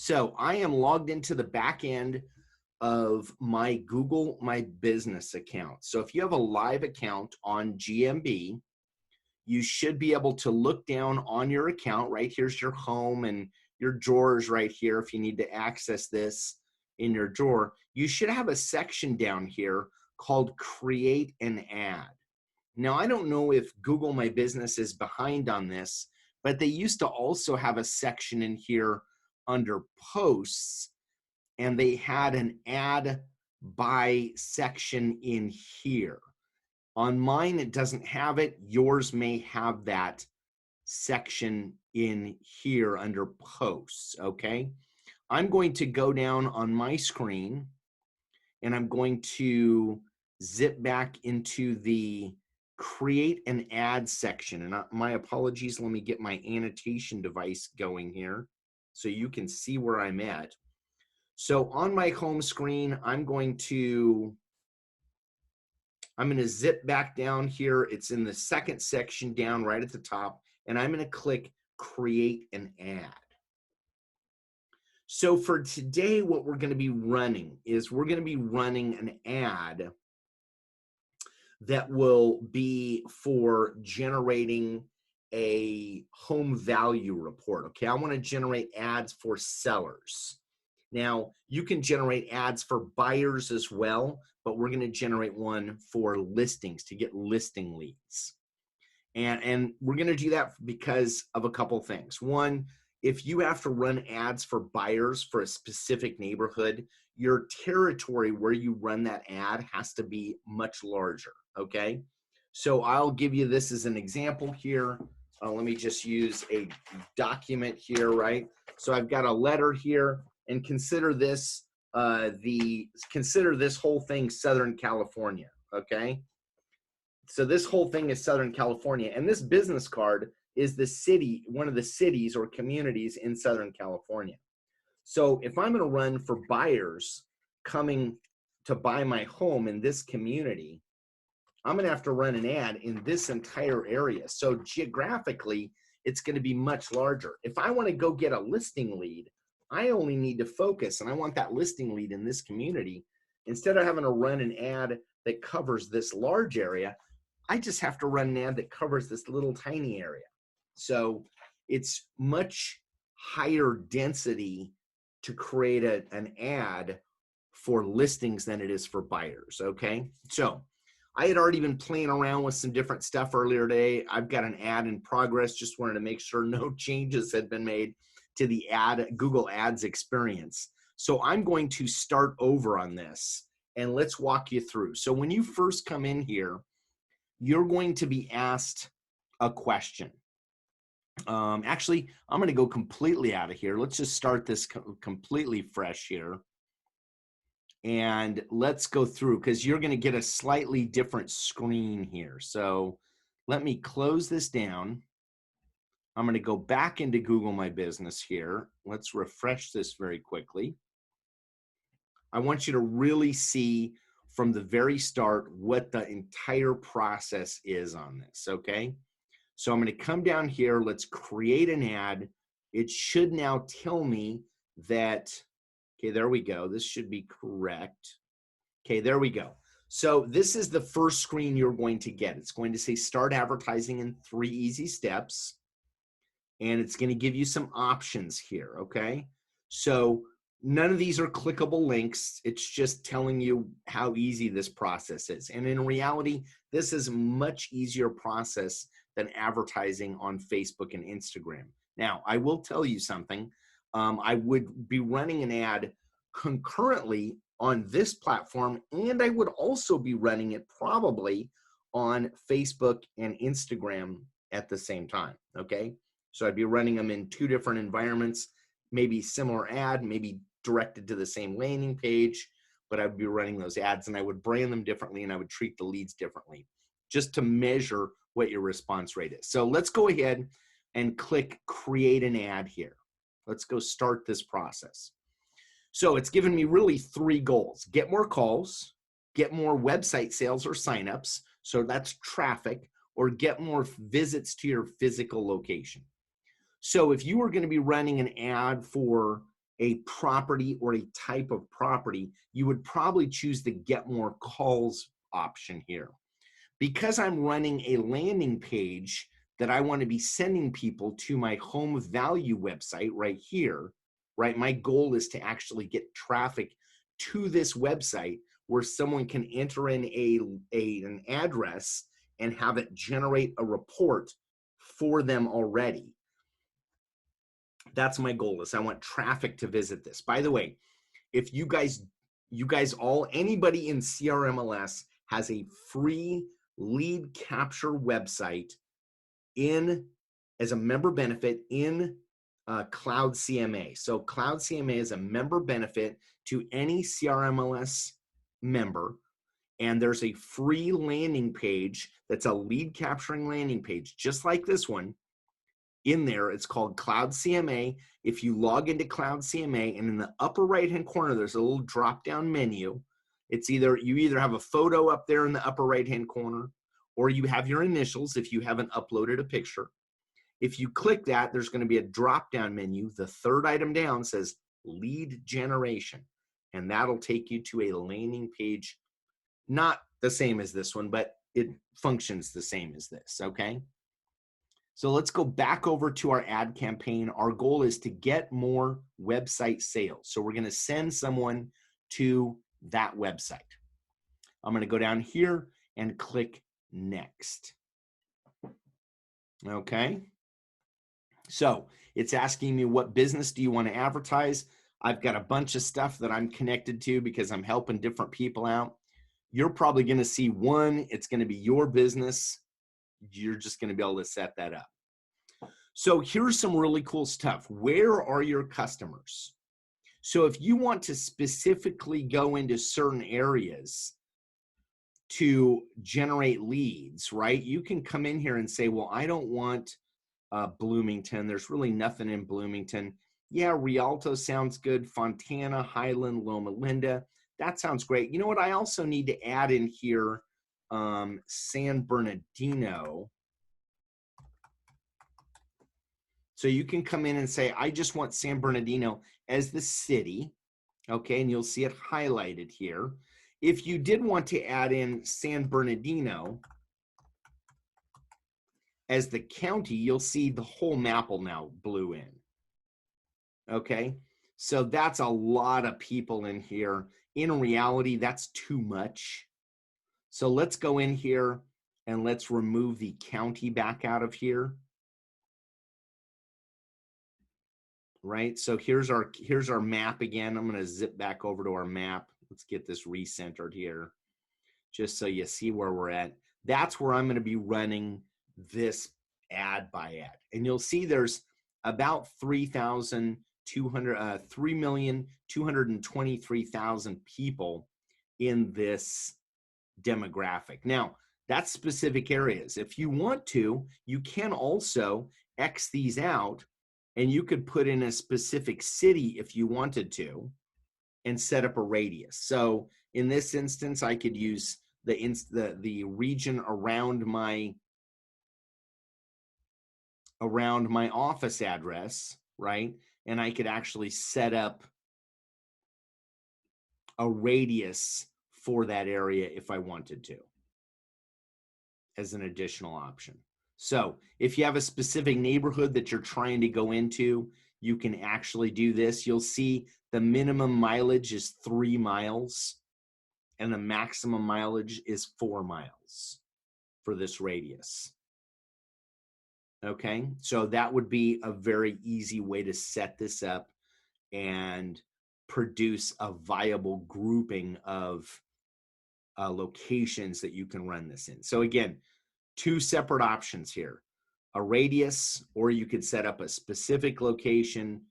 So I am logged into the back end of my Google My Business account. So if you have a live account on GMB, you should be able to look down on your account. Right here's your home and your drawers right here. If you need to access this in your drawer, you should have a section down here called Create an Ad. Now, I don't know if Google My Business is behind on this, but they used to also have a section in here under Posts, and they had an Ad By section in here. On mine, it doesn't have it. Yours may have that section in here under Posts, okay? I'm going to go down on my screen, and I'm going to zip back into the Create an Ad section. And my apologies, let me get my annotation device going here so you can see where I'm at. So on my home screen, I'm going to zip back down here. It's in the second section down right at the top, and I'm going to click Create an Ad. So for today, what we're going to be running is we're going to be running an ad that will be for generating a home value report. Okay, I want to generate ads for sellers. Now, you can generate ads for buyers as well, but we're going to generate one for listings to get listing leads. And we're going to do that because of a couple things. One, if you have to run ads for buyers for a specific neighborhood, your territory where you run that ad has to be much larger, okay? So I'll give you this as an example here. Let me just use a document here, right? So I've got a letter here, and consider this consider this whole thing Southern California, okay? So this whole thing is Southern California, and this business card is the city, one of the cities or communities in Southern California. So if I'm going to run for buyers coming to buy my home in this community, I'm going to have to run an ad in this entire area. So geographically, it's going to be much larger. If I want to go get a listing lead, I only need to focus, and I want that listing lead in this community. Instead of having to run an ad that covers this large area, I just have to run an ad that covers this little tiny area. So it's much higher density to create an ad for listings than it is for buyers, okay? So I had already been playing around with some different stuff earlier today. I've got an ad in progress, just wanted to make sure no changes had been made to the Google Ads experience. So I'm going to start over on this, and let's walk you through. So when you first come in here, you're going to be asked a question. Actually, I'm going to go completely out of here. Let's just start this completely fresh here. And let's go through, because you're going to get a slightly different screen here. So let me close this down. I'm going to go back into Google My Business here. Let's refresh this very quickly. I want you to really see from the very start what the entire process is on this, okay? So I'm going to come down here. Let's create an ad. It should now tell me that, okay, there we go. This should be correct. Okay, there we go. So this is the first screen you're going to get. It's going to say start advertising in 3 easy steps. And it's going to give you some options here, okay? So none of these are clickable links. It's just telling you how easy this process is. And in reality, this is a much easier process than advertising on Facebook and Instagram. Now, I will tell you something. I would be running an ad concurrently on this platform, and I would also be running it probably on Facebook and Instagram at the same time, okay? So I'd be running them in 2 different environments, maybe similar ad, maybe directed to the same landing page, but I'd be running those ads, and I would brand them differently, and I would treat the leads differently just to measure what your response rate is. So let's go ahead and click create an ad here. Let's go start this process. So it's given me really 3 goals: get more calls, get more website sales or signups, so that's traffic, or get more visits to your physical location. So if you were going to be running an ad for a property or a type of property, you would probably choose the get more calls option here. Because I'm running a landing page that I want to be sending people to my home value website right here, right? My goal is to actually get traffic to this website where someone can enter in an address and have it generate a report for them already. That's my goal, is I want traffic to visit this. By the way, if you guys all, anybody in CRMLS has a free lead capture website as a member benefit in Cloud CMA. So Cloud CMA is a member benefit to any CRMLS member. And there's a free landing page that's a lead capturing landing page, just like this one. In there, it's called Cloud CMA. If you log into Cloud CMA, and in the upper right-hand corner, there's a little drop-down menu. You either have a photo up there in the upper right-hand corner, or you have your initials if you haven't uploaded a picture. If you click that, there's going to be a drop-down menu. The third item down says lead generation, and that'll take you to a landing page, not the same as this one, but it functions the same as this, okay? So let's go back over to our ad campaign. Our goal is to get more website sales. So we're going to send someone to that website. I'm going to go down here and click next. Okay. So it's asking me, what business do you want to advertise? I've got a bunch of stuff that I'm connected to because I'm helping different people out. You're probably going to see one. It's going to be your business. You're just going to be able to set that up. So here's some really cool stuff. Where are your customers? So if you want to specifically go into certain areas to generate leads, right? You can come in here and say, well, I don't want Bloomington. There's really nothing in Bloomington. Yeah, Rialto sounds good. Fontana, Highland, Loma Linda. That sounds great. You know what? I also need to add in here San Bernardino. So you can come in and say, I just want San Bernardino as the city, okay? And you'll see it highlighted here. If you did want to add in San Bernardino as the county, you'll see the whole map will now blue in, okay? So that's a lot of people in here. In reality, that's too much. So let's go in here and let's remove the county back out of here. Right, so here's our map again. I'm going to zip back over to our map. Let's get this recentered here, just so you see where we're at. That's where I'm going to be running this ad by ad, and you'll see there's about 3,223,000 people in this demographic. Now, that's specific areas. If you want to, you can also X these out. And you could put in a specific city if you wanted to and set up a radius. So in this instance, I could use the region around my office address, right? And I could actually set up a radius for that area if I wanted to as an additional option. So if you have a specific neighborhood that you're trying to go into, you can actually do this. You'll see the minimum mileage is 3 miles and the maximum mileage is 4 miles for this radius. Okay, so that would be a very easy way to set this up and produce a viable grouping of locations that you can run this in. So again, 2 separate options here, a radius, or you could set up a specific location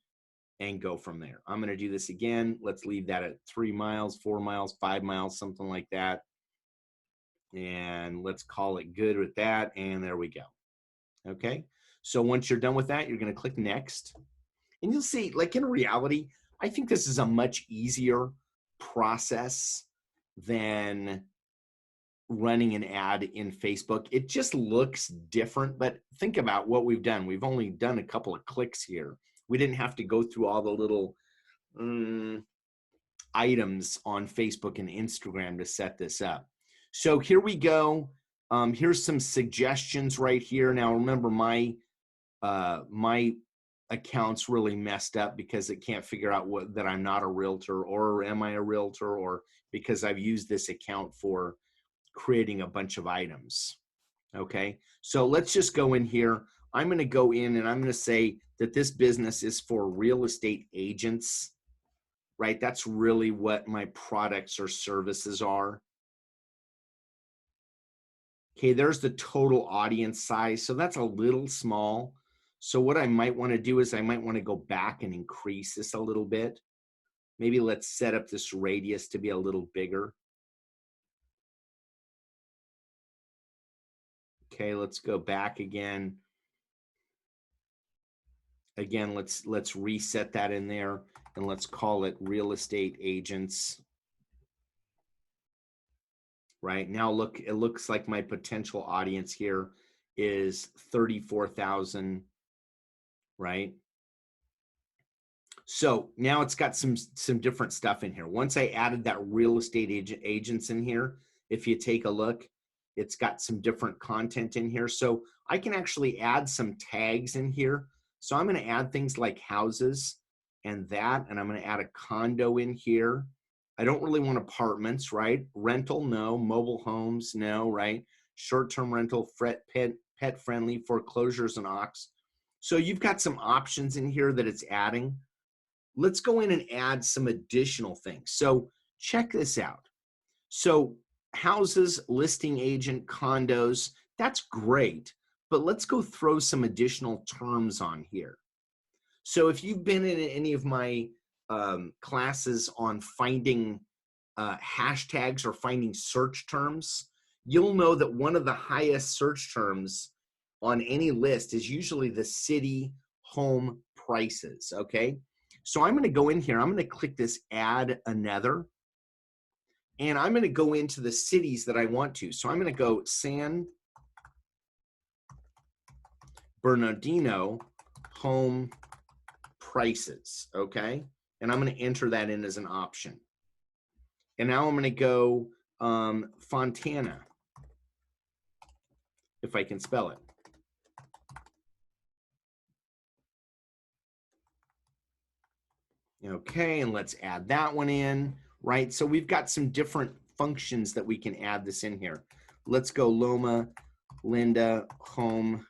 and go from there. I'm going to do this again. Let's leave that at 3 miles, 4 miles, 5 miles, something like that. And let's call it good with that. And there we go. Okay. So once you're done with that, you're going to click next. And you'll see, like in reality, I think this is a much easier process than running an ad in Facebook. It just looks different, but think about what we've done. We've only done a couple of clicks here. We didn't have to go through all the little items on Facebook and Instagram to set this up. So here we go. Here's some suggestions right here. Now remember, my account's really messed up because it can't figure out that I'm not a realtor, or am I a realtor, or because I've used this account for creating a bunch of items. Okay, so let's just go in here. I'm going to go in and I'm going to say that this business is for real estate agents, right? That's really what my products or services are. Okay, there's the total audience size. So that's a little small. So what I might want to do is I might want to go back and increase this a little bit. Maybe let's set up this radius to be a little bigger. Okay, let's go back again. Again, let's reset that in there and let's call it real estate agents. Right now, look, it looks like my potential audience here is 34,000, right? So now it's got some different stuff in here. Once I added that real estate agents in here, if you take a look, it's got some different content in here. So I can actually add some tags in here. So I'm going to add things like houses and that, and I'm going to add a condo in here. I don't really want apartments, right? Rental, no. Mobile homes, no, right? Short-term rental, pet friendly, foreclosures and auctions. So you've got some options in here that it's adding. Let's go in and add some additional things. So check this out. So houses, listing agent, condos, that's great, but let's go throw some additional terms on here. So if you've been in any of my classes on finding hashtags or finding search terms, you'll know that one of the highest search terms on any list is usually the city home prices, okay? So I'm going to go in here, I'm going to click this add another, and I'm going to go into the cities that I want to. So I'm going to go San Bernardino home prices, okay? And I'm going to enter that in as an option. And now I'm going to go Fontana, if I can spell it. Okay, and let's add that one in, right? So we've got some different functions that we can add this in here. Let's go Loma Linda home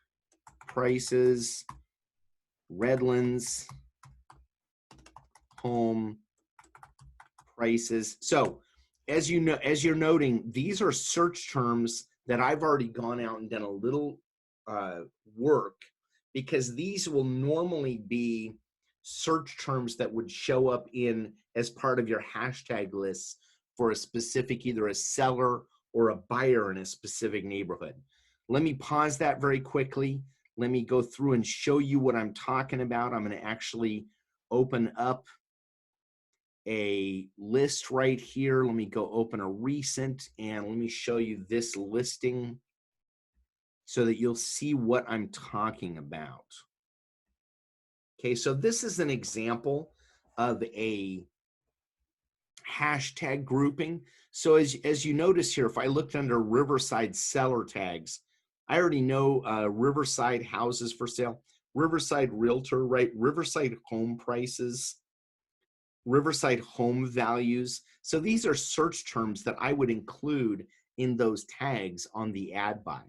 prices, Redlands home prices. So as you know, as you're noting, these are search terms that I've already gone out and done a little work, because these will normally be search terms that would show up in as part of your hashtag lists for a specific, either a seller or a buyer in a specific neighborhood. Let me pause that very quickly. Let me go through and show you what I'm talking about. I'm going to actually open up a list right here. Let me go open a recent and let me show you this listing so that you'll see what I'm talking about. Okay, so this is an example of a hashtag grouping. So as you notice here, if I looked under Riverside seller tags, I already know Riverside houses for sale, Riverside realtor, right? Riverside home prices, Riverside home values. So these are search terms that I would include in those tags on the ad buy.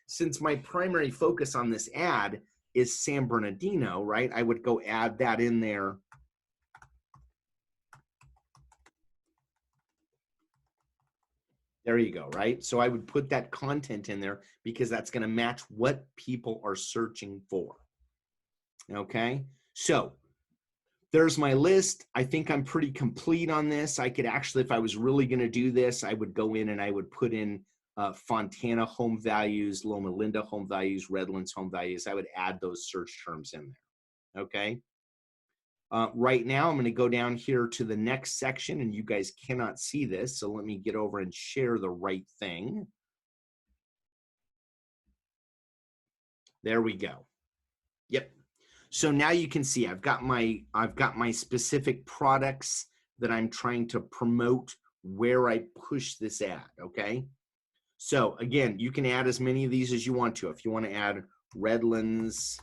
Since my primary focus on this ad is San Bernardino, right? I would go add that in there. There you go, right? So I would put that content in there because that's going to match what people are searching for. Okay, so there's my list. I think I'm pretty complete on this. I could actually, if I was really going to do this, I would go in and I would put in Fontana home values, Loma Linda home values, Redlands home values. I would add those search terms in there. Okay. Right now, I'm going to go down here to the next section, and you guys cannot see this. So let me get over and share the right thing. There we go. Yep. So now you can see I've got my specific products that I'm trying to promote where I push this ad, okay? So again, you can add as many of these as you want to. If you want to add Redlands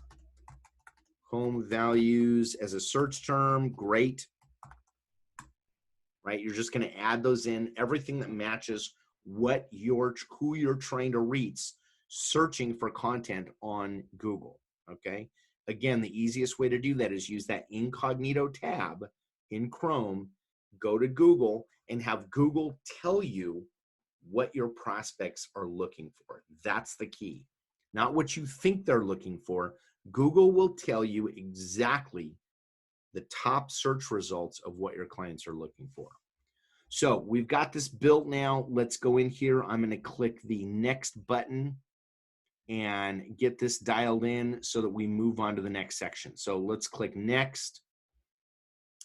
home values as a search term, great. Right? You're just going to add those in, everything that matches who you're trying to reach, searching for content on Google, okay? Again, the easiest way to do that is use that incognito tab in Chrome, go to Google and have Google tell you what your prospects are looking for. That's the key. Not what you think they're looking for. Google will tell you exactly the top search results of what your clients are looking for. So we've got this built now. Let's go in here. I'm going to click the next button and get this dialed in so that we move on to the next section. So let's click next.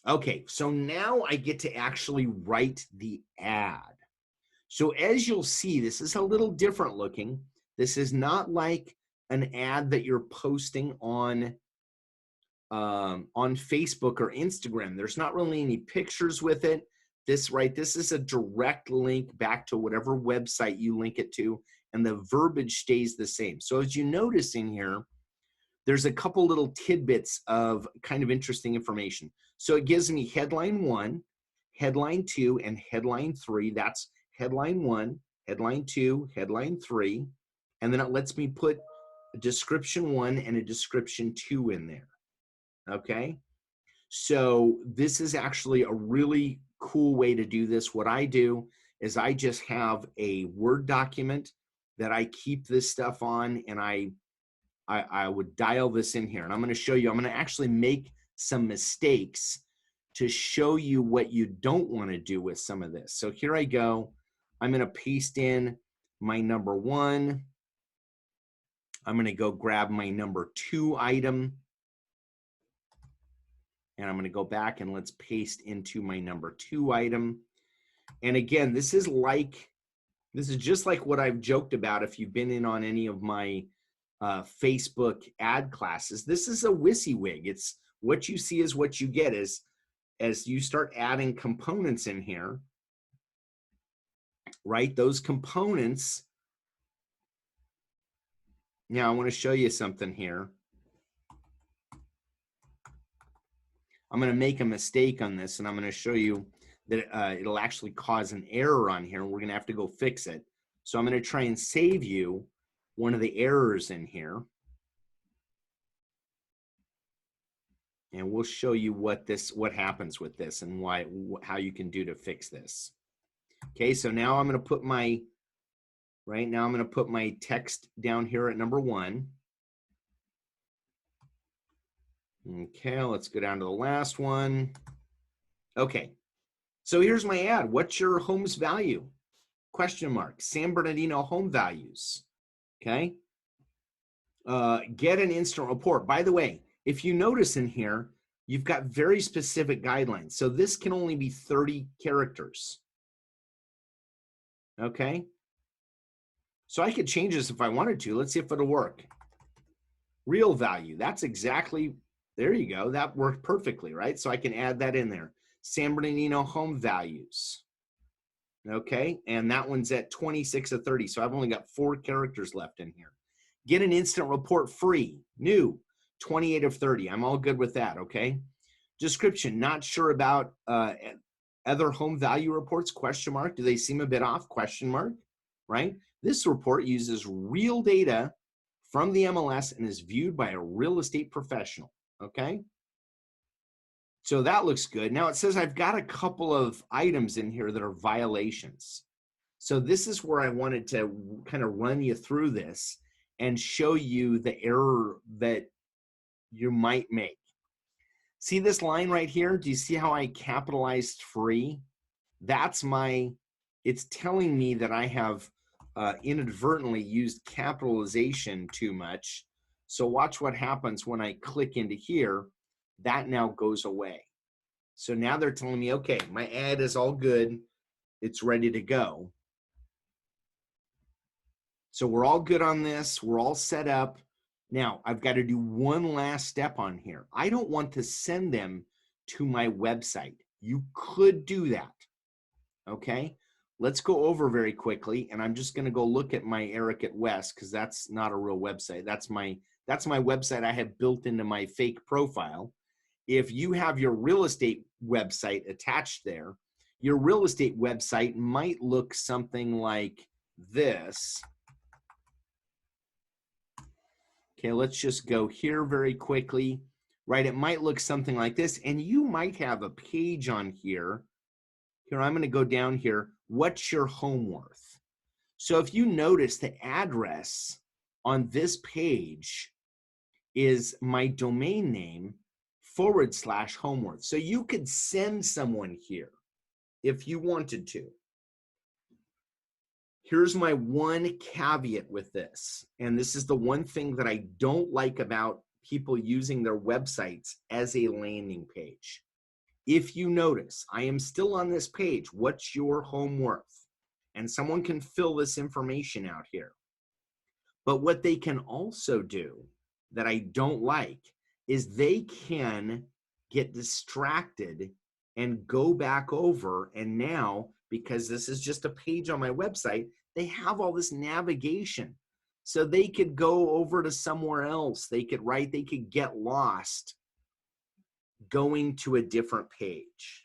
Okay, so now I get to actually write the ad. So as you'll see, this is a little different looking. This is not like an ad that you're posting on Facebook or Instagram. There's not really any pictures with it. This is a direct link back to whatever website you link it to, and the verbiage stays the same. So as you notice in here, there's a couple little tidbits of kind of interesting information. So it gives me headline 1, headline 2, and headline 3. That's headline 1, headline 2, headline 3. And then it lets me put a description 1 and a description 2 in there. Okay? So this is actually a really cool way to do this. What I do is I just have a Word document that I keep this stuff on, and I would dial this in here. And I'm going to show you, I'm going to actually make some mistakes to show you what you don't want to do with some of this. So here I go. I'm going to paste in my number 1. I'm going to go grab my number 2 item. And I'm going to go back and let's paste into my number 2 item. And again, this is just like what I've joked about if you've been in on any of my Facebook ad classes. This is a WYSIWYG. It's what you see is what you get. As you start adding components in here, right? Those components. Now I want to show you something here. I'm going to make a mistake on this, and I'm going to show you that it'll actually cause an error on here, and we're going to have to go fix it. So I'm going to try and save you one of the errors in here, and we'll show you what happens with this and how you can do to fix this. Okay, so now I'm going to put my text down here at number 1. Okay, let's go down to the last one. Okay, so here's my ad. What's your home's value? Question mark. San Bernardino home values. Okay. Get an instant report. By the way, if you notice in here, you've got very specific guidelines. So this can only be 30 characters. Okay. So I could change this if I wanted to. Let's see if it'll work. Real value. That's exactly, there you go. That worked perfectly, right? So I can add that in there. San Bernardino home values. Okay, and that one's at 26 of 30. So I've only got 4 characters left in here. Get an instant report free, new, 28 of 30. I'm all good with that, okay? Description, not sure about other home value reports, question mark. Do they seem a bit off, question mark, right? This report uses real data from the MLS and is viewed by a real estate professional, okay? So that looks good. Now it says I've got a couple of items in here that are violations. So this is where I wanted to kind of run you through this and show you the error that you might make. See this line right here? Do you see how I capitalized free? It's telling me that I have inadvertently used capitalization too much. So watch what happens when I click into here. That now goes away. So now they're telling me, okay, my ad is all good. It's ready to go. So we're all good on this. We're all set up. Now, I've got to do one last step on here. I don't want to send them to my website. You could do that, okay? Let's go over very quickly, and I'm just going to go look at my Eric at West because that's not a real website. That's my website I have built into my fake profile. If you have your real estate website attached there, your real estate website might look something like this. Okay, let's just go here very quickly, right? It might look something like this, and you might have a page on here. Here, I'm going to go down here. What's your home worth? So if you notice, the address on this page is my domain name /home worth. So you could send someone here if you wanted to. Here's my one caveat with this, and this is the one thing that I don't like about people using their websites as a landing page. If you notice, I am still on this page, what's your home worth? And someone can fill this information out here. But what they can also do that I don't like is they can get distracted and go back over, and now, because this is just a page on my website, they have all this navigation. So they could go over to somewhere else. They could get lost going to a different page.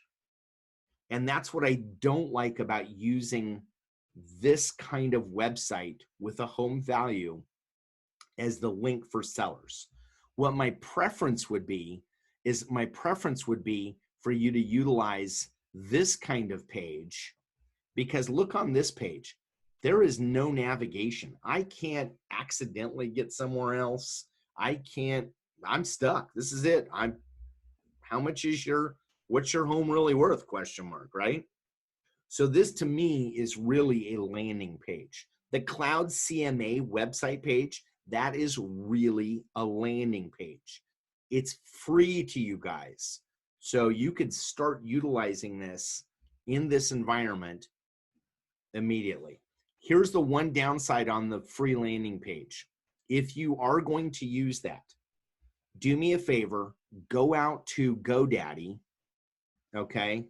And that's what I don't like about using this kind of website with a home value as the link for sellers. What my preference would be for you to utilize this kind of page, because look on this page, there is no navigation. I can't accidentally get somewhere else. I'm stuck. This is it. What's your home really worth? ? Right? So this to me is really a landing page. The Cloud CMA website page, that is really a landing page. It's free to you guys. So you could start utilizing this in this environment immediately. Here's the one downside on the free landing page. If you are going to use that, do me a favor, go out to GoDaddy, okay?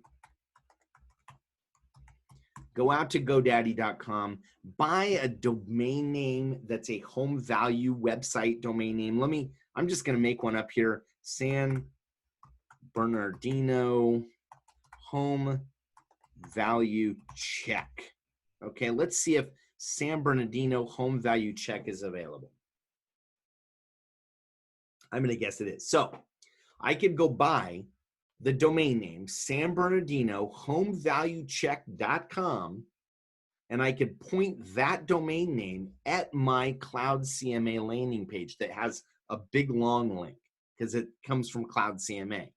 Go out to GoDaddy.com, buy a domain name that's a home value website domain name. I'm just gonna make one up here, San Bernardino home value check. Okay, let's see if San Bernardino home value check is available. I'm gonna guess it is. So I could go buy the domain name San Bernardino homevaluecheck.com, and I could point that domain name at my Cloud CMA landing page that has a big long link because it comes from Cloud CMA.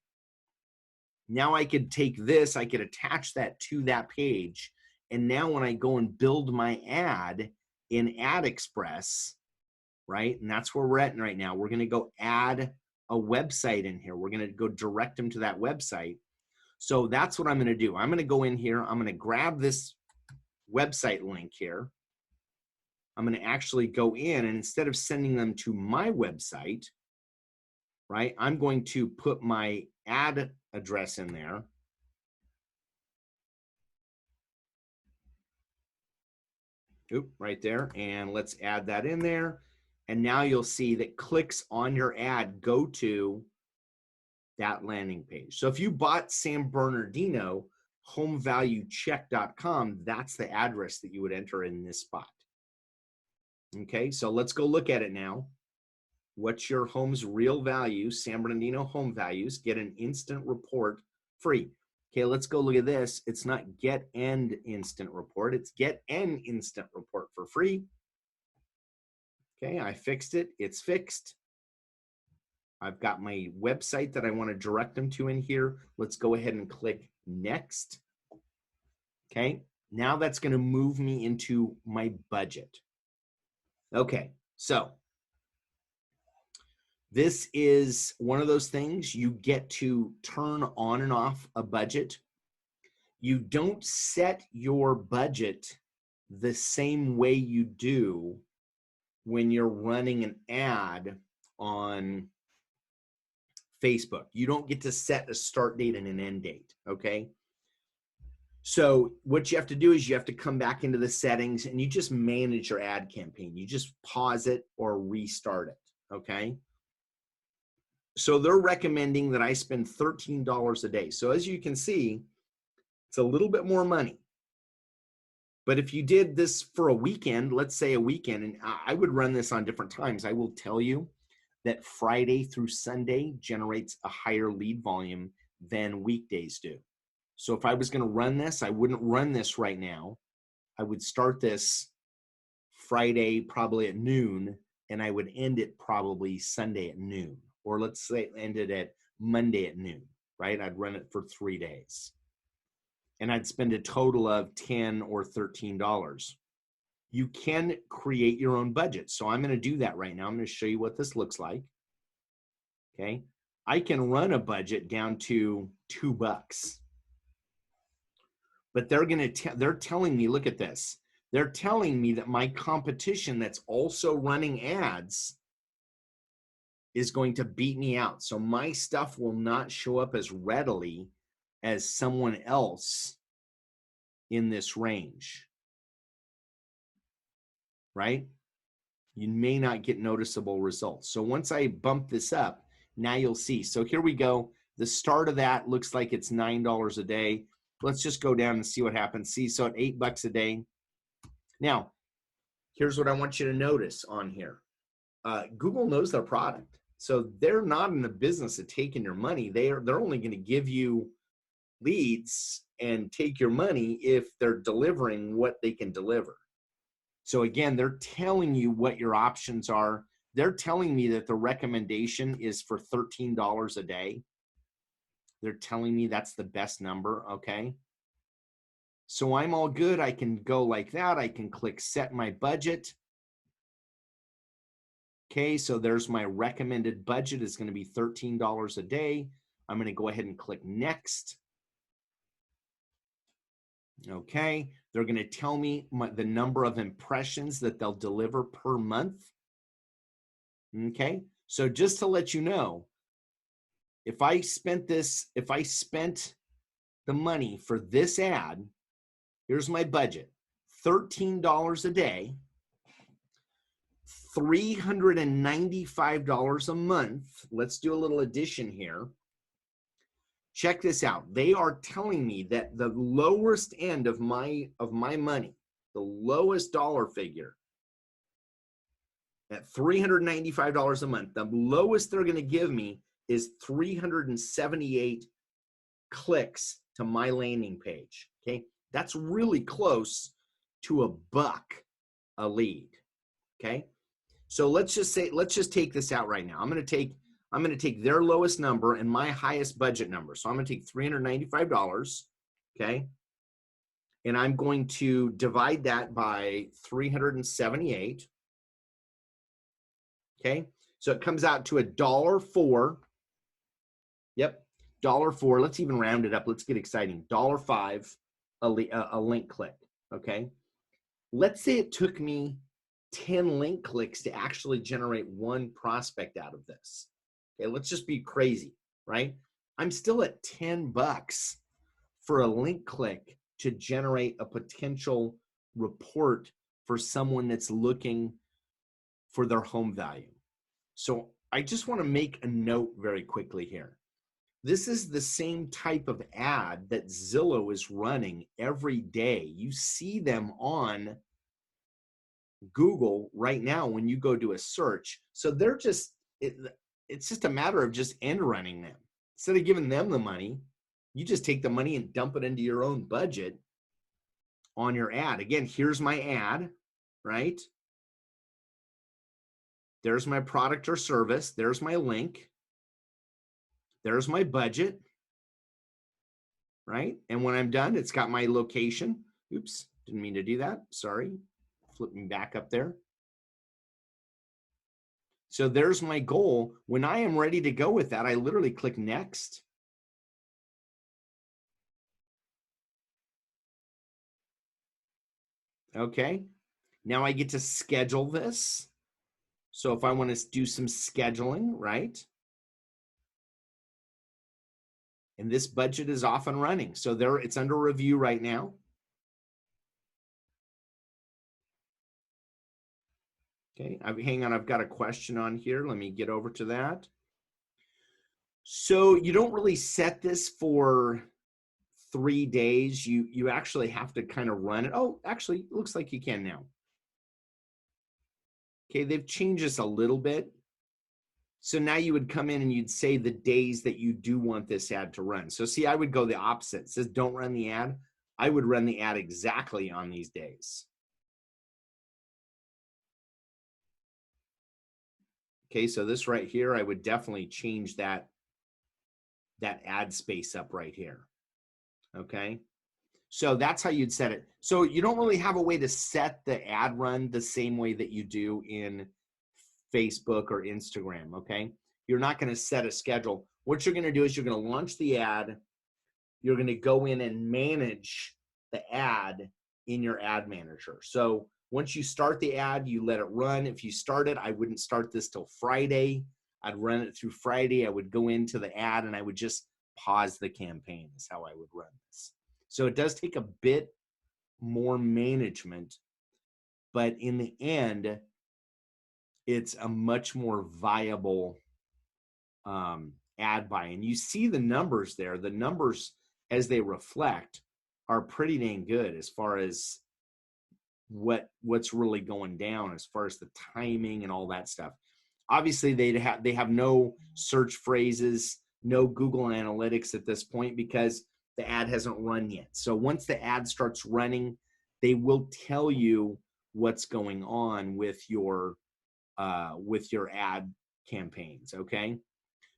Now I could take this, I could attach that to that page, and now when I go and build my ad in Ad Express, right, and that's where we're at right now, we're gonna go add a website in here. We're gonna go direct them to that website. So that's what I'm gonna do. I'm gonna go in here, I'm gonna grab this website link here. I'm gonna actually go in, and instead of sending them to my website, right, I'm going to put my ad address in there. Oop, right there, and let's add that in there. And now you'll see that clicks on your ad go to that landing page. So if you bought San Bernardino homevaluecheck.com, that's the address that you would enter in this spot. Okay, so let's go look at it now. What's your home's real value? San Bernardino home values. Get an instant report free. Okay, let's go look at this. It's not get end instant report. It's get an instant report for free. Okay, I fixed it. It's fixed. I've got my website that I want to direct them to in here. Let's go ahead and click next. Okay, now that's going to move me into my budget. Okay, so this is one of those things you get to turn on and off a budget. You don't set your budget the same way you do when you're running an ad on Facebook. You don't get to set a start date and an end date, okay? So what you have to do is you have to come back into the settings and you just manage your ad campaign. You just pause it or restart it, okay? So they're recommending that I spend $13 a day. So as you can see, it's a little bit more money. But if you did this for a weekend, let's say a weekend, and I would run this on different times, I will tell you that Friday through Sunday generates a higher lead volume than weekdays do. So if I was going to run this, I wouldn't run this right now. I would start this Friday probably at noon, and I would end it probably Sunday at noon. Or let's say end it at Monday at noon, right? I'd run it for 3 days. And I'd spend a total of $10 or $13. You can create your own budget. So I'm going to do that right now. I'm going to show you what this looks like. Okay. I can run a budget down to $2. But they're telling me, look at this. They're telling me that my competition that's also running ads is going to beat me out. So my stuff will not show up as readily as someone else in this range, right? You may not get noticeable results. So once I bump this up, now you'll see. So here we go. The start of that looks like it's $9 a day. Let's just go down and see what happens. See, so at $8 a day. Now, here's what I want you to notice on here. Google knows their product. So they're not in the business of taking your money. They're only going to give you leads and take your money if they're delivering what they can deliver. So again, they're telling you what your options are. They're telling me that the recommendation is for $13 a day. They're telling me that's the best number, okay? So I'm all good. I can go like that. I can click set my budget. Okay, so there's my recommended budget is going to be $13 a day. I'm going to go ahead and click next. Okay, they're going to tell me the number of impressions that they'll deliver per month. Okay, so just to let you know, if I spent the money for this ad, here's my budget, $13 a day, $395 a month. Let's do a little addition here. Check this out. They are telling me that the lowest end of my money, the lowest dollar figure at $395 a month, the lowest they're going to give me is 378 clicks to my landing page. Okay, that's really close to $1 a lead. Okay, so let's just take this out right now. I'm going to take their lowest number and my highest budget number. So I'm going to take $395, okay? And I'm going to divide that by 378, okay? So it comes out to $1.04. Yep, $1.04. Let's even round it up. Let's get exciting. $1.05 a link click, okay? Let's say it took me 10 link clicks to actually generate one prospect out of this. Okay, let's just be crazy, right? I'm still at $10 for a link click to generate a potential report for someone that's looking for their home value. So I just want to make a note very quickly here. This is the same type of ad that Zillow is running every day. You see them on Google right now when you go do a search. So they're just, it's just a matter of just end running them. Instead of giving them the money, you just take the money and dump it into your own budget on your ad. Again, here's my ad, right? There's my product or service. There's my link. There's my budget, right? And when I'm done, it's got my location. Oops, didn't mean to do that. Sorry. Flip me back up there. So there's my goal. When I am ready to go with that, I literally click next. Okay. Now I get to schedule this. So if I want to do some scheduling, right? And this budget is off and running. So there, it's under review right now. Okay, hang on, I've got a question on here. Let me get over to that. So you don't really set this for 3 days. You actually have to kind of run it. Oh, actually, it looks like you can now. Okay, they've changed this a little bit. So now you would come in and you'd say the days that you do want this ad to run. So see, I would go the opposite. It says don't run the ad. I would run the ad exactly on these days. Okay, so this right here, I would definitely change that ad space up right here. Okay, so that's how you'd set it. So you don't really have a way to set the ad run the same way that you do in Facebook or Instagram. Okay, you're not going to set a schedule. What you're going to do is you're going to launch the ad. You're going to go in and manage the ad in your ad manager. So once you start the ad, you let it run. If you start it, I wouldn't start this till Friday. I'd run it through Friday. I would go into the ad and I would just pause the campaign is how I would run this. So it does take a bit more management, but in the end, it's a much more viable ad buy. And you see the numbers there. The numbers as they reflect are pretty dang good as far as what's really going down as far as the timing and all that stuff. Obviously, they have no search phrases, no Google Analytics at this point because the ad hasn't run yet. So once the ad starts running, they will tell you what's going on with your ad campaigns. Okay,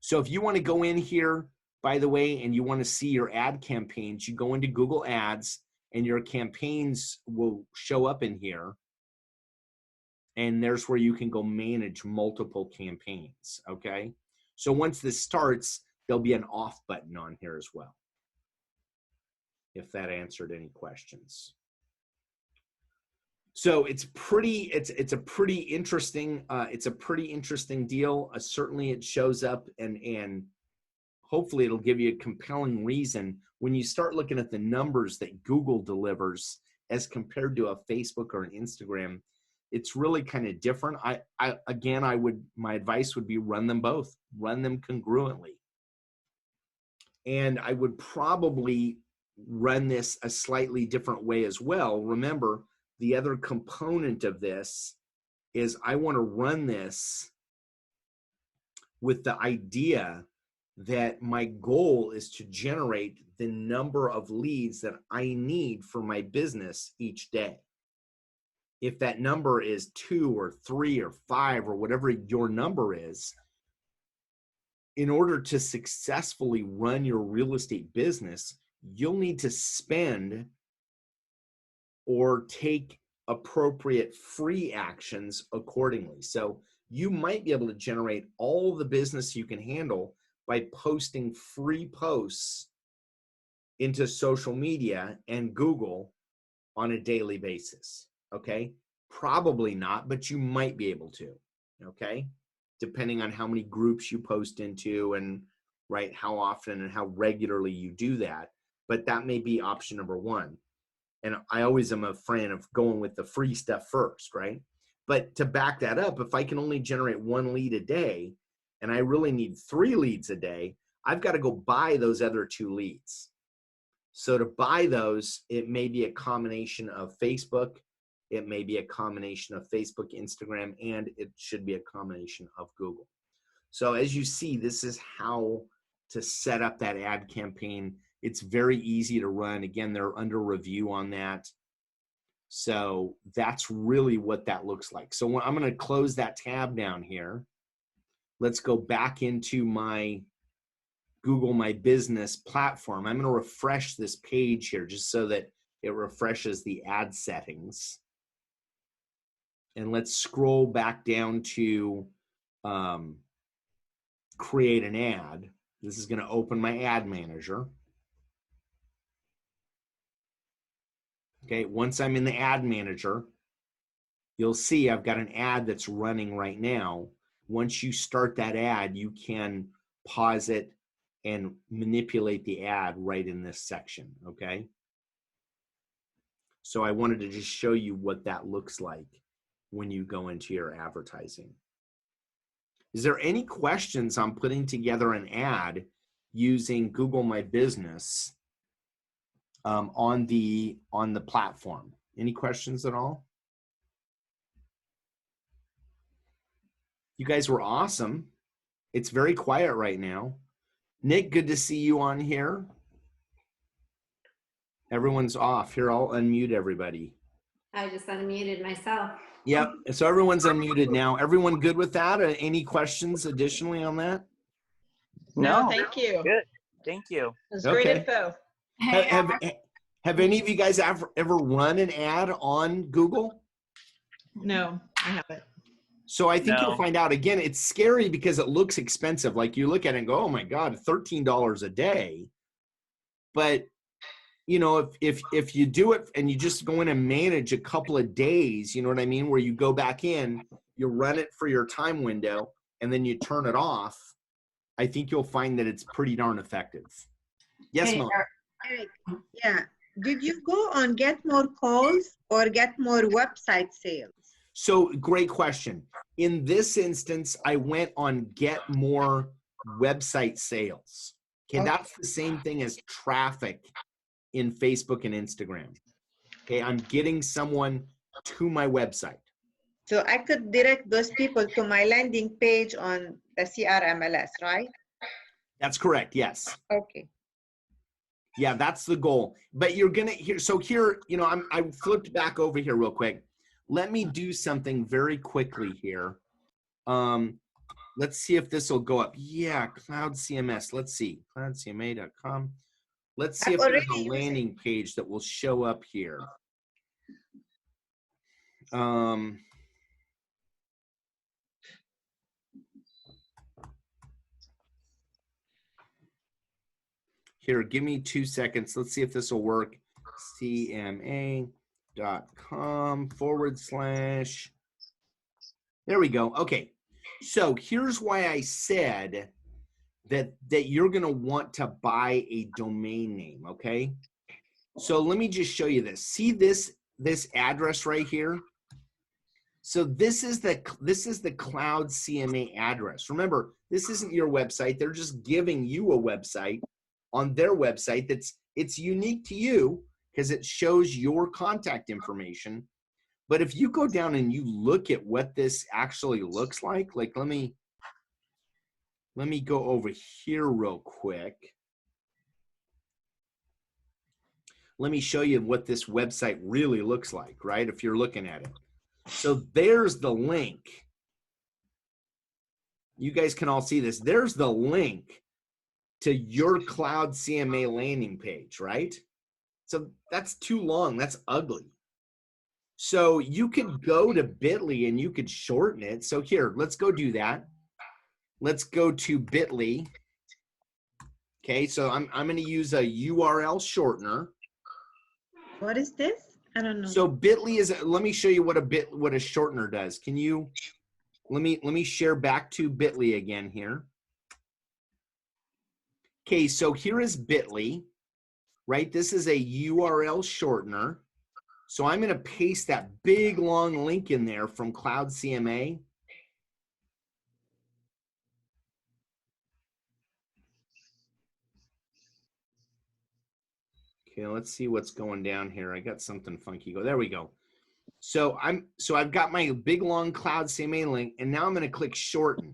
so if you want to go in here, by the way, and you want to see your ad campaigns, you go into Google Ads and your campaigns will show up in here. And there's where you can go manage multiple campaigns, okay? So once this starts, there'll be an off button on here as well, if that answered any questions. So it's a pretty interesting deal. Certainly it shows up and hopefully it'll give you a compelling reason when you start looking at the numbers that Google delivers as compared to a Facebook or an Instagram. It's really kind of different. My advice would be run them both, run them congruently. And I would probably run this a slightly different way as well. Remember, the other component of this is I want to run this with the idea that my goal is to generate the number of leads that I need for my business each day. If that number is 2 or 3 or 5 or whatever your number is, in order to successfully run your real estate business, you'll need to spend or take appropriate free actions accordingly. So you might be able to generate all the business you can handle by posting free posts into social media and Google on a daily basis. Okay, probably not, but you might be able to. Okay, depending on how many groups you post into and right how often and how regularly you do that. But that may be option number one. And I always am a fan of going with the free stuff first, right? But to back that up, if I can only generate 1 lead a day and I really need 3 leads a day, I've got to go buy those other 2 leads. So to buy those, it may be a combination of Facebook, it may be a combination of Facebook, Instagram, and it should be a combination of Google. So as you see, this is how to set up that ad campaign. It's very easy to run. Again, they're under review on that. So that's really what that looks like. So I'm going to close that tab down here. Let's go back into my Google My Business platform. I'm going to refresh this page here just so that it refreshes the ad settings. And let's scroll back down to create an ad. This is going to open my ad manager. Okay, once I'm in the ad manager, you'll see I've got an ad that's running right now. Once you start that ad, you can pause it and manipulate the ad right in this section, okay? So I wanted to just show you what that looks like when you go into your advertising. Is there any questions on putting together an ad using Google My Business on the platform? Any questions at all? You guys were awesome. It's very quiet right now. Nick, good to see you on here. Everyone's off. Here, I'll unmute everybody. I just unmuted myself. Yep, so everyone's unmuted now. Everyone good with that? Any questions additionally on that? No, thank you. Good, thank you. That's great info. Have any of you guys ever run an ad on Google? No, I haven't. So I think No. you'll find out. Again, it's scary because it looks expensive. Like you look at it and go, oh my God, $13 a day. But you know, if you do it and you just go in and manage a couple of days, you know what I mean, where you go back in, you run it for your time window, and then you turn it off, I think you'll find that it's pretty darn effective. Yes, Hey, Mo. Eric, yeah. Did you go on Get More Calls or Get More Website Sales? So great question. In this instance, I went on Get More Website Sales. Okay, that's the same thing as traffic in Facebook and Instagram. Okay, I'm getting someone to my website. So I could direct those people to my landing page on the CRMLS, right? That's correct, yes. Okay. Yeah, that's the goal. But you're gonna hear, so here, you know, I flipped back over here real quick. Let me do something very quickly here. Let's see if this will go up. Yeah, Cloud CMS. Let's see, cloudcma.com. Let's see if there's a landing page that will show up here. Here, give me 2 seconds. Let's see if this will work. cma.com/. There we go. Okay. So here's why I said that you're going to want to buy a domain name, okay? So let me just show you this. See this address right here? So this is the Cloud CMA address. Remember, this isn't your website. They're just giving you a website on their website it's unique to you because it shows your contact information. But if you go down and you look at what this actually looks like let me go over here real quick. Let me show you what this website really looks like, right? If you're looking at it. So there's the link. You guys can all see this. There's the link to your Cloud CMA landing page, right? So that's too long. That's ugly. So you could go to Bitly and you could shorten it. So here, let's go do that. Let's go to Bitly. Okay, so I'm going to use a URL shortener. What is this? I don't know. So Bitly is, let me show you what a shortener does. Can you, let me share back to Bitly again here. Okay, so here is Bitly, right? This is a URL shortener. So I'm going to paste that big long link in there from Cloud CMA. Okay, let's see what's going down here. I got something funky. There we go. So I've got my big long Cloud CMA link, and now I'm going to click shorten.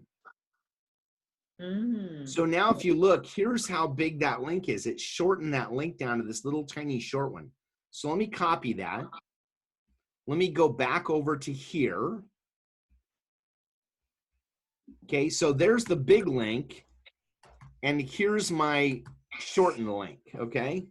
So now if you look, here's how big that link is. It shortened that link down to this little tiny short one. So let me copy that. Let me go back over to here. Okay, so there's the big link, and here's my shortened link, okay?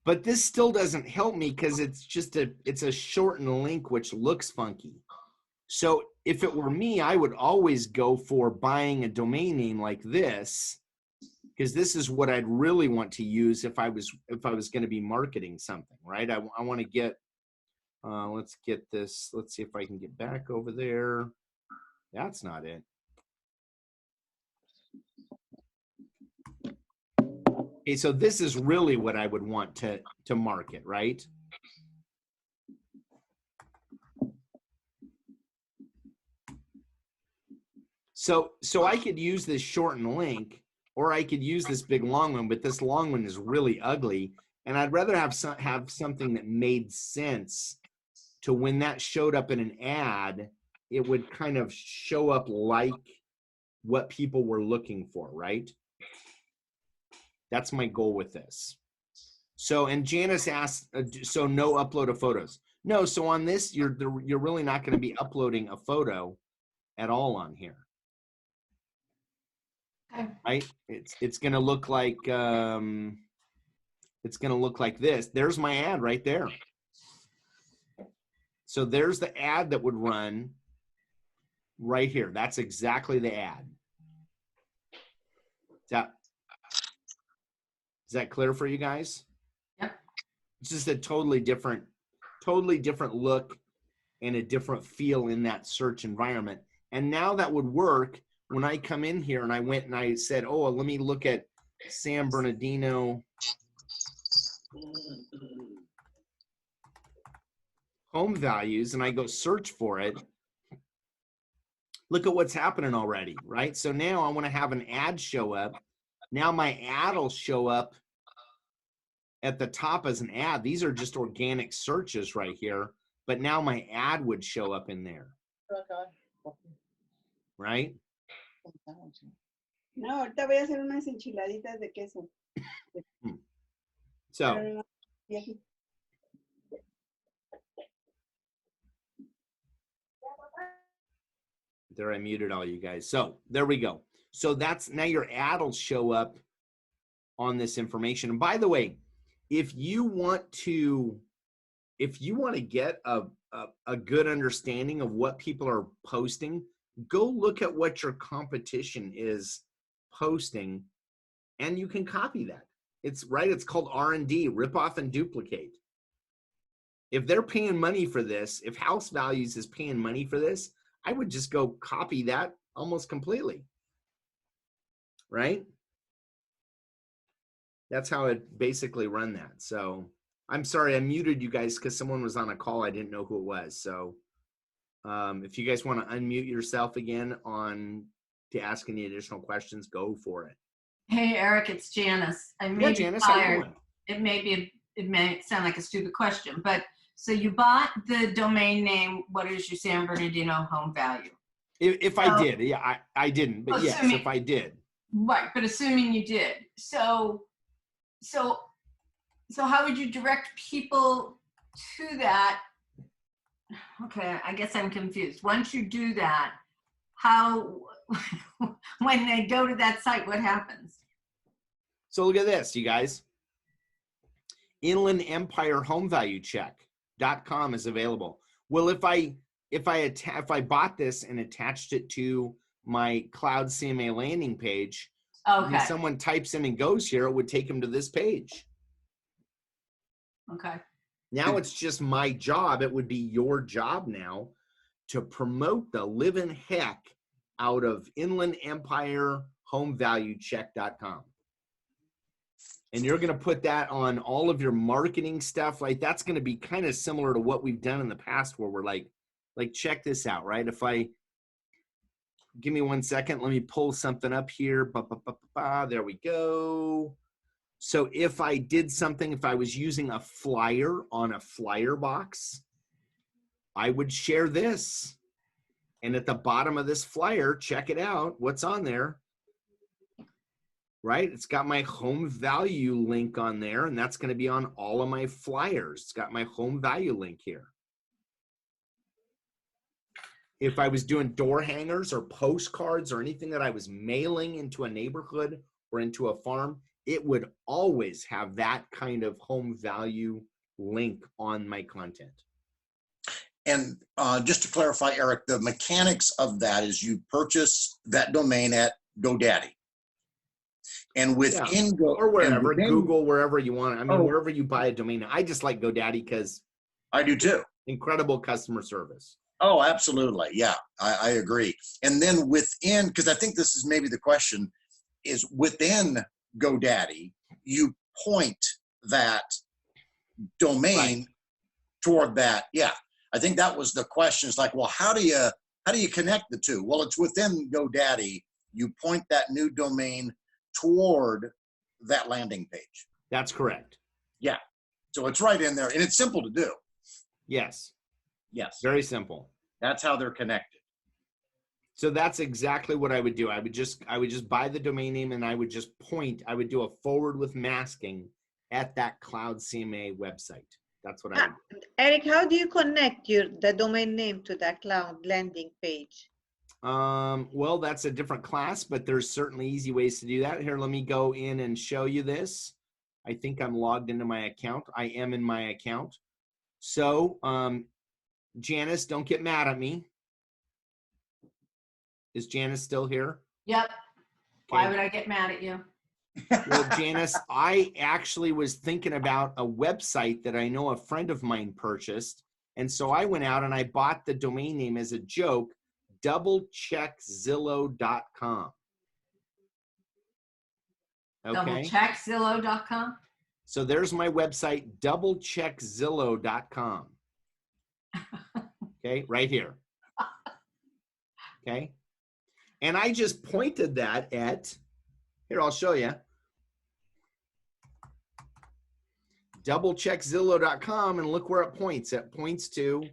But this still doesn't help me because it's a shortened link which looks funky. So if it were me, I would always go for buying a domain name like this because this is what I'd really want to use if I was going to be marketing something, right? I want to get, let's get this. Let's see if I can get back over there. That's not it. Okay, so this is really what I would want to market, right? So I could use this shortened link, or I could use this big long one, but this long one is really ugly, and I'd rather have something that made sense to when that showed up in an ad, it would kind of show up like what people were looking for, right? That's my goal with this. So, and Janice asked, so no upload of photos. No, so on this, you're really not going to be uploading a photo at all on here. Okay. Right? It's going to look like this. There's my ad right there. So there's the ad that would run right here. That's exactly the ad. Is that clear for you guys? Yep. It's just a totally different look and a different feel in that search environment. And now that would work when I come in here and I went and I said, oh, let me look at San Bernardino home values, and I go search for it. Look at what's happening already, right? So now I want to have an ad show up. Now my ad will show up at the top as an ad. These are just organic searches right here, but now my ad would show up in there. Right? No, ahorita voy a hacer unas enchiladitas de queso. So, there, I muted all you guys. So there we go. So that's, now your ad will show up on this information. And by the way, if you want to get a good understanding of what people are posting, go look at what your competition is posting, and you can copy that. It's right. It's called R&D, rip off and duplicate. If they're paying money for this, if House Values is paying money for this, I would just go copy that almost completely. Right? That's how it basically run that. So I'm sorry, I muted you guys because someone was on a call. I didn't know who it was. So if you guys want to unmute yourself again to ask any additional questions, go for it. Hey, Eric, it's Janice. I may Yeah, be Janice, how you tired. doing? It may sound like a stupid question, but so you bought the domain name, what is your San Bernardino home value? If I did, yeah, I didn't, but yes, if I did. Right, but assuming you did. So how would you direct people to that? Okay, I guess I'm confused. Once you do that, how, when they go to that site, what happens? So look at this, you guys. Inland Empire Home Value Check.com is available. Well, if I bought this and attached it to my Cloud CMA landing page, Okay. when someone types in and goes here, it would take them to this page. Okay. Now it's just my job. It would be your job now to promote the living heck out of Inland Empire Home Value Check.com. And you're going to put that on all of your marketing stuff. Like that's going to be kind of similar to what we've done in the past where we're like check this out, right? Give me 1 second. Let me pull something up here. There we go. So if I did something, if I was using a flyer on a flyer box, I would share this. And at the bottom of this flyer, check it out. What's on there? Right? It's got my home value link on there, and that's going to be on all of my flyers. It's got my home value link here. If I was doing door hangers or postcards or anything that I was mailing into a neighborhood or into a farm, it would always have that kind of home value link on my content. And just to clarify, Eric, the mechanics of that is you purchase that domain at GoDaddy. And within Go or wherever, and within- Google, wherever you want. I mean, Oh. wherever you buy a domain. I just like GoDaddy because I do too. incredible customer service. Oh, absolutely. Yeah, I agree. And then within, because I think this is maybe the question, is within GoDaddy, you point that domain toward that. Yeah, I think that was the question. It's like, well, how do you connect the two? Well, it's within GoDaddy. You point that new domain toward that landing page. That's correct. Yeah. So it's right in there, and it's simple to do. Yes. Yes. Very simple. That's how they're connected. So that's exactly what I would do. I would just buy the domain name and I would just point, I would do a forward with masking at that Cloud CMA website. That's what I would do. Eric, how do you connect the domain name to that cloud landing page? Well, that's a different class, but there's certainly easy ways to do that. Here, let me go in and show you this. I think I'm logged into my account. I am in my account. So, Janice, don't get mad at me. Is Janice still here? Yep. Why Okay. would I get mad at you? Well, Janice, I actually was thinking about a website that I know a friend of mine purchased. And so I went out and I bought the domain name as a joke, doublecheckzillow.com. Okay. Doublecheckzillow.com. So there's my website, doublecheckzillow.com. Okay, right here. Okay. And I just pointed that at, here, I'll show you. Doublecheckzillow.com, and look where it points. It points to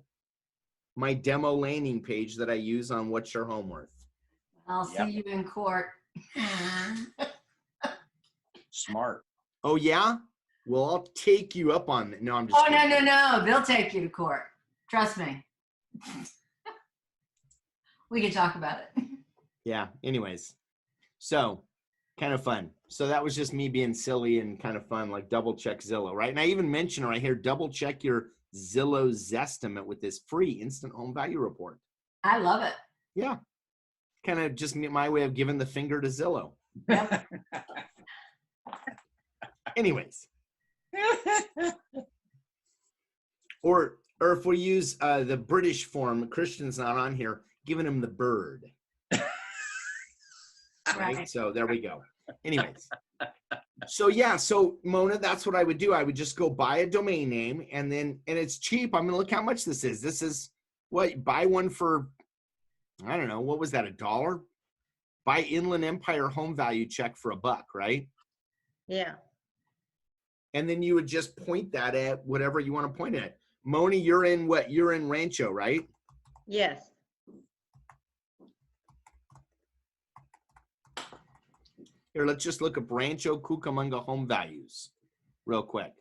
my demo landing page that I use on What's Your Home Worth. I'll see you in court. Smart. Oh, yeah? Well, I'll take you up on it. No, I'm just Oh, no, kidding. no. They'll take you to court. Trust me. We can talk about it. Yeah, anyways. So, kind of fun. So that was just me being silly and kind of fun, like double check Zillow, right? And I even mentioned right here, double check your Zillow Zestimate with this free instant home value report. I love it. Yeah. Kind of just my way of giving the finger to Zillow. Yep. Anyways. Or if we use the British form, Christian's not on here, giving him the bird. Right? So there we go. Anyways. So yeah, so Mona, that's what I would do. I would just go buy a domain name and it's cheap. I mean, look how much this is. This is what, buy one for, I don't know, what was that, $1? Buy Inland Empire home value check for $1, right? Yeah. And then you would just point that at whatever you want to point at. Moni, you're in what? You're in Rancho, right? Yes. Here, let's just look up Rancho Cucamonga home values real quick.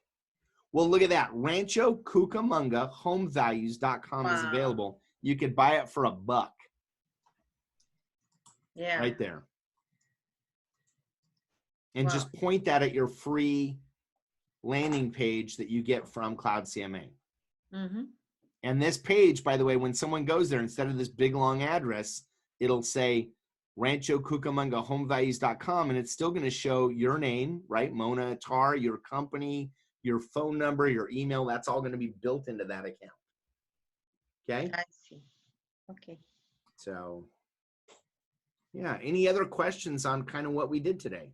Well, look at that. Rancho Cucamonga homevalues.com is Wow. available. You could buy it for $1 Yeah. right there. And Wow. just point that at your free landing page that you get from Cloud CMA. Mm-hmm. And this page, by the way, when someone goes there, instead of this big long address, it'll say Rancho Cucamonga homevalues.com, and it's still going to show your name, right? Mona Attar, your company, your phone number, your email. That's all going to be built into that account. Okay. I see. Okay. So, yeah. Any other questions on kind of what we did today?